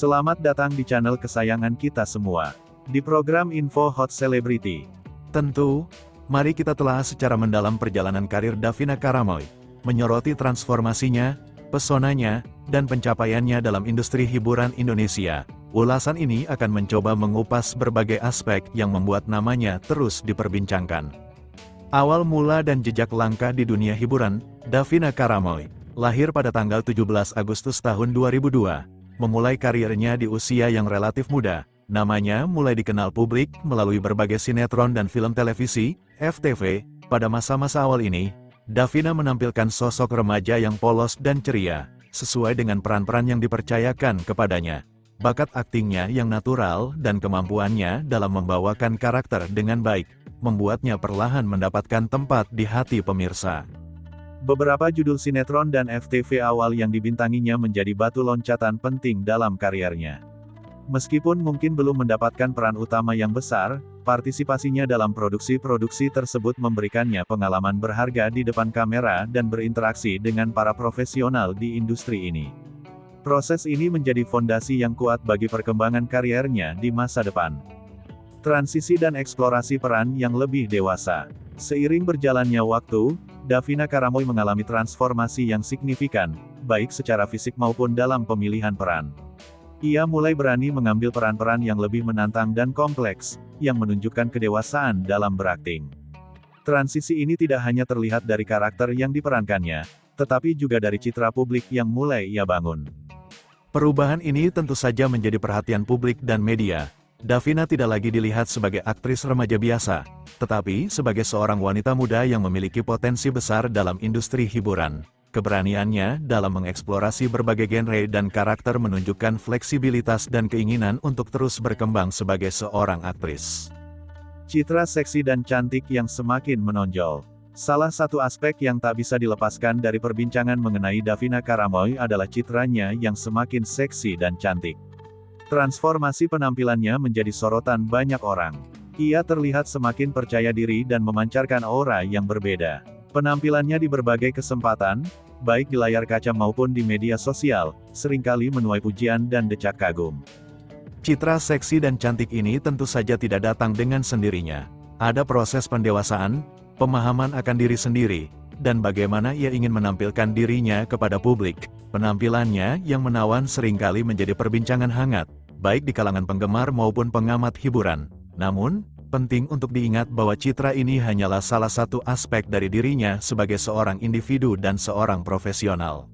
Selamat datang di channel kesayangan kita semua. Di program Info Hot Celebrity. Tentu, mari kita telah secara mendalam perjalanan karir Davina Karamoy, menyoroti transformasinya, pesonanya, dan pencapaiannya dalam industri hiburan Indonesia. Ulasan ini akan mencoba mengupas berbagai aspek yang membuat namanya terus diperbincangkan. Awal mula dan jejak langkah di dunia hiburan, Davina Karamoy, lahir pada tanggal 17 Agustus tahun 2002, memulai karirnya di usia yang relatif muda. Namanya mulai dikenal publik melalui berbagai sinetron dan film televisi, FTV. Pada masa-masa awal ini, Davina menampilkan sosok remaja yang polos dan ceria, sesuai dengan peran-peran yang dipercayakan kepadanya. Bakat aktingnya yang natural dan kemampuannya dalam membawakan karakter dengan baik, membuatnya perlahan mendapatkan tempat di hati pemirsa. Beberapa judul sinetron dan FTV awal yang dibintanginya menjadi batu loncatan penting dalam karirnya. Meskipun mungkin belum mendapatkan peran utama yang besar, partisipasinya dalam produksi-produksi tersebut memberikannya pengalaman berharga di depan kamera dan berinteraksi dengan para profesional di industri ini. Proses ini menjadi fondasi yang kuat bagi perkembangan kariernya di masa depan. Transisi dan eksplorasi peran yang lebih dewasa. Seiring berjalannya waktu, Davina Karamoy mengalami transformasi yang signifikan, baik secara fisik maupun dalam pemilihan peran. Ia mulai berani mengambil peran-peran yang lebih menantang dan kompleks, yang menunjukkan kedewasaan dalam berakting. Transisi ini tidak hanya terlihat dari karakter yang diperankannya, tetapi juga dari citra publik yang mulai ia bangun. Perubahan ini tentu saja menjadi perhatian publik dan media. Davina tidak lagi dilihat sebagai aktris remaja biasa, tetapi sebagai seorang wanita muda yang memiliki potensi besar dalam industri hiburan. Keberaniannya dalam mengeksplorasi berbagai genre dan karakter menunjukkan fleksibilitas dan keinginan untuk terus berkembang sebagai seorang aktris. Citra seksi dan cantik yang semakin menonjol. Salah satu aspek yang tak bisa dilepaskan dari perbincangan mengenai Davina Karamoy adalah citranya yang semakin seksi dan cantik. Transformasi penampilannya menjadi sorotan banyak orang. Ia terlihat semakin percaya diri dan memancarkan aura yang berbeda. Penampilannya di berbagai kesempatan, baik di layar kaca maupun di media sosial, seringkali menuai pujian dan decak kagum. Citra seksi dan cantik ini tentu saja tidak datang dengan sendirinya. Ada proses pendewasaan, pemahaman akan diri sendiri, dan bagaimana ia ingin menampilkan dirinya kepada publik. Penampilannya yang menawan seringkali menjadi perbincangan hangat, baik di kalangan penggemar maupun pengamat hiburan. Namun, penting untuk diingat bahwa citra ini hanyalah salah satu aspek dari dirinya sebagai seorang individu dan seorang profesional.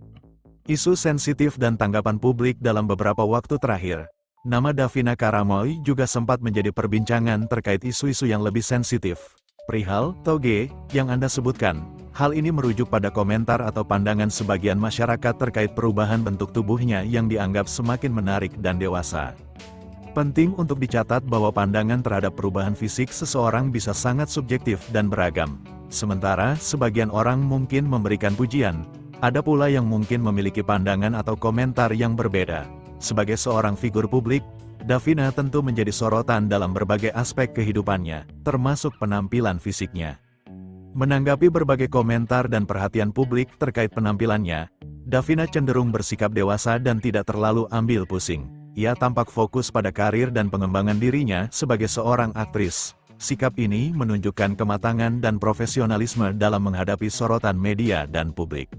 Isu sensitif dan tanggapan publik dalam beberapa waktu terakhir. Nama Davina Karamoy juga sempat menjadi perbincangan terkait isu-isu yang lebih sensitif. Perihal toge yang Anda sebutkan, hal ini merujuk pada komentar atau pandangan sebagian masyarakat terkait perubahan bentuk tubuhnya yang dianggap semakin menarik dan dewasa. Penting untuk dicatat bahwa pandangan terhadap perubahan fisik seseorang bisa sangat subjektif dan beragam. Sementara, sebagian orang mungkin memberikan pujian, ada pula yang mungkin memiliki pandangan atau komentar yang berbeda. Sebagai seorang figur publik, Davina tentu menjadi sorotan dalam berbagai aspek kehidupannya, termasuk penampilan fisiknya. Menanggapi berbagai komentar dan perhatian publik terkait penampilannya, Davina cenderung bersikap dewasa dan tidak terlalu ambil pusing. Ia tampak fokus pada karir dan pengembangan dirinya sebagai seorang aktris. Sikap ini menunjukkan kematangan dan profesionalisme dalam menghadapi sorotan media dan publik.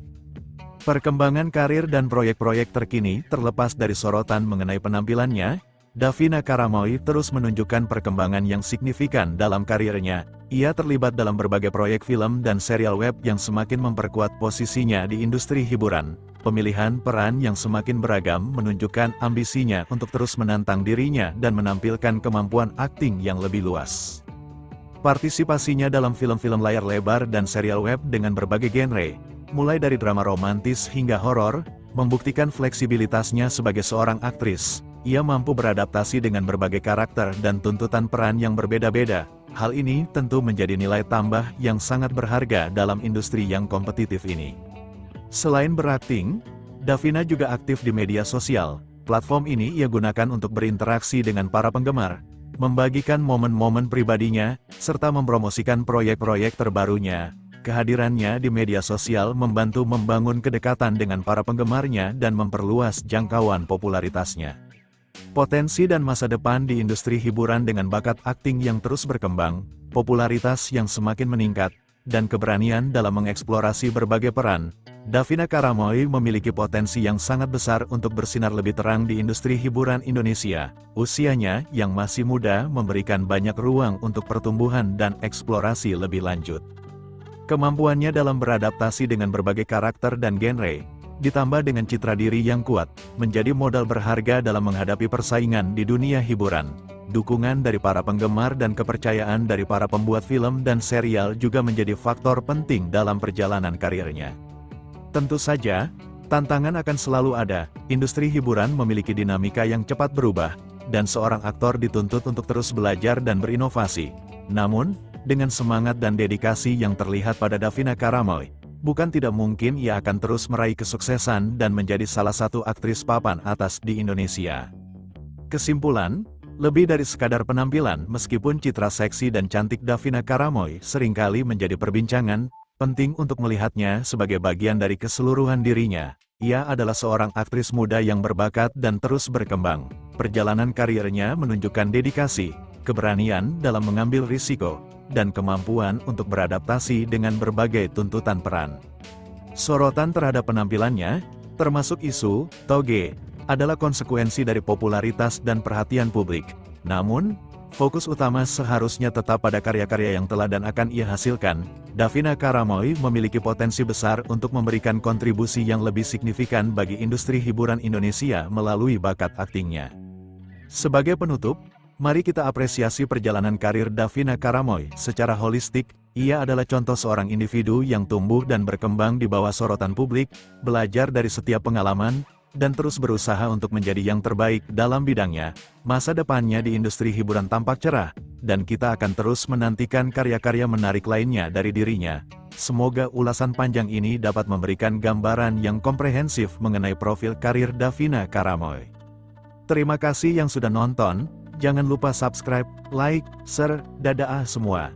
Perkembangan karir dan proyek-proyek terkini terlepas dari sorotan mengenai penampilannya, Davina Karamoy terus menunjukkan perkembangan yang signifikan dalam karirnya. Ia terlibat dalam berbagai proyek film dan serial web yang semakin memperkuat posisinya di industri hiburan. Pemilihan peran yang semakin beragam menunjukkan ambisinya untuk terus menantang dirinya dan menampilkan kemampuan akting yang lebih luas. Partisipasinya dalam film-film layar lebar dan serial web dengan berbagai genre, mulai dari drama romantis hingga horor, membuktikan fleksibilitasnya sebagai seorang aktris. Ia mampu beradaptasi dengan berbagai karakter dan tuntutan peran yang berbeda-beda. Hal ini tentu menjadi nilai tambah yang sangat berharga dalam industri yang kompetitif ini. Selain berakting, Davina juga aktif di media sosial. Platform ini ia gunakan untuk berinteraksi dengan para penggemar, membagikan momen-momen pribadinya, serta mempromosikan proyek-proyek terbarunya. Kehadirannya di media sosial membantu membangun kedekatan dengan para penggemarnya dan memperluas jangkauan popularitasnya. Potensi dan masa depan di industri hiburan dengan bakat akting yang terus berkembang, popularitas yang semakin meningkat, dan keberanian dalam mengeksplorasi berbagai peran, Davina Karamoy memiliki potensi yang sangat besar untuk bersinar lebih terang di industri hiburan Indonesia. Usianya yang masih muda memberikan banyak ruang untuk pertumbuhan dan eksplorasi lebih lanjut. Kemampuannya dalam beradaptasi dengan berbagai karakter dan genre, ditambah dengan citra diri yang kuat, menjadi modal berharga dalam menghadapi persaingan di dunia hiburan. Dukungan dari para penggemar dan kepercayaan dari para pembuat film dan serial juga menjadi faktor penting dalam perjalanan karirnya. Tentu saja, tantangan akan selalu ada. Industri hiburan memiliki dinamika yang cepat berubah, dan seorang aktor dituntut untuk terus belajar dan berinovasi. Namun, dengan semangat dan dedikasi yang terlihat pada Davina Karamoy, bukan tidak mungkin ia akan terus meraih kesuksesan dan menjadi salah satu aktris papan atas di Indonesia. Kesimpulan, lebih dari sekadar penampilan, meskipun citra seksi dan cantik Davina Karamoy seringkali menjadi perbincangan, penting untuk melihatnya sebagai bagian dari keseluruhan dirinya. Ia adalah seorang aktris muda yang berbakat dan terus berkembang. Perjalanan karirnya menunjukkan dedikasi, keberanian dalam mengambil risiko, dan kemampuan untuk beradaptasi dengan berbagai tuntutan peran. Sorotan terhadap penampilannya, termasuk isu toge, adalah konsekuensi dari popularitas dan perhatian publik. Namun, fokus utama seharusnya tetap pada karya-karya yang telah dan akan ia hasilkan. Davina Karamoy memiliki potensi besar untuk memberikan kontribusi yang lebih signifikan bagi industri hiburan Indonesia melalui bakat aktingnya. Sebagai penutup, mari kita apresiasi perjalanan karir Davina Karamoy secara holistik. Ia adalah contoh seorang individu yang tumbuh dan berkembang di bawah sorotan publik, belajar dari setiap pengalaman, dan terus berusaha untuk menjadi yang terbaik dalam bidangnya. Masa depannya di industri hiburan tampak cerah, dan kita akan terus menantikan karya-karya menarik lainnya dari dirinya. Semoga ulasan panjang ini dapat memberikan gambaran yang komprehensif mengenai profil karir Davina Karamoy. Terima kasih yang sudah nonton, jangan lupa subscribe, like, share, dadah semua.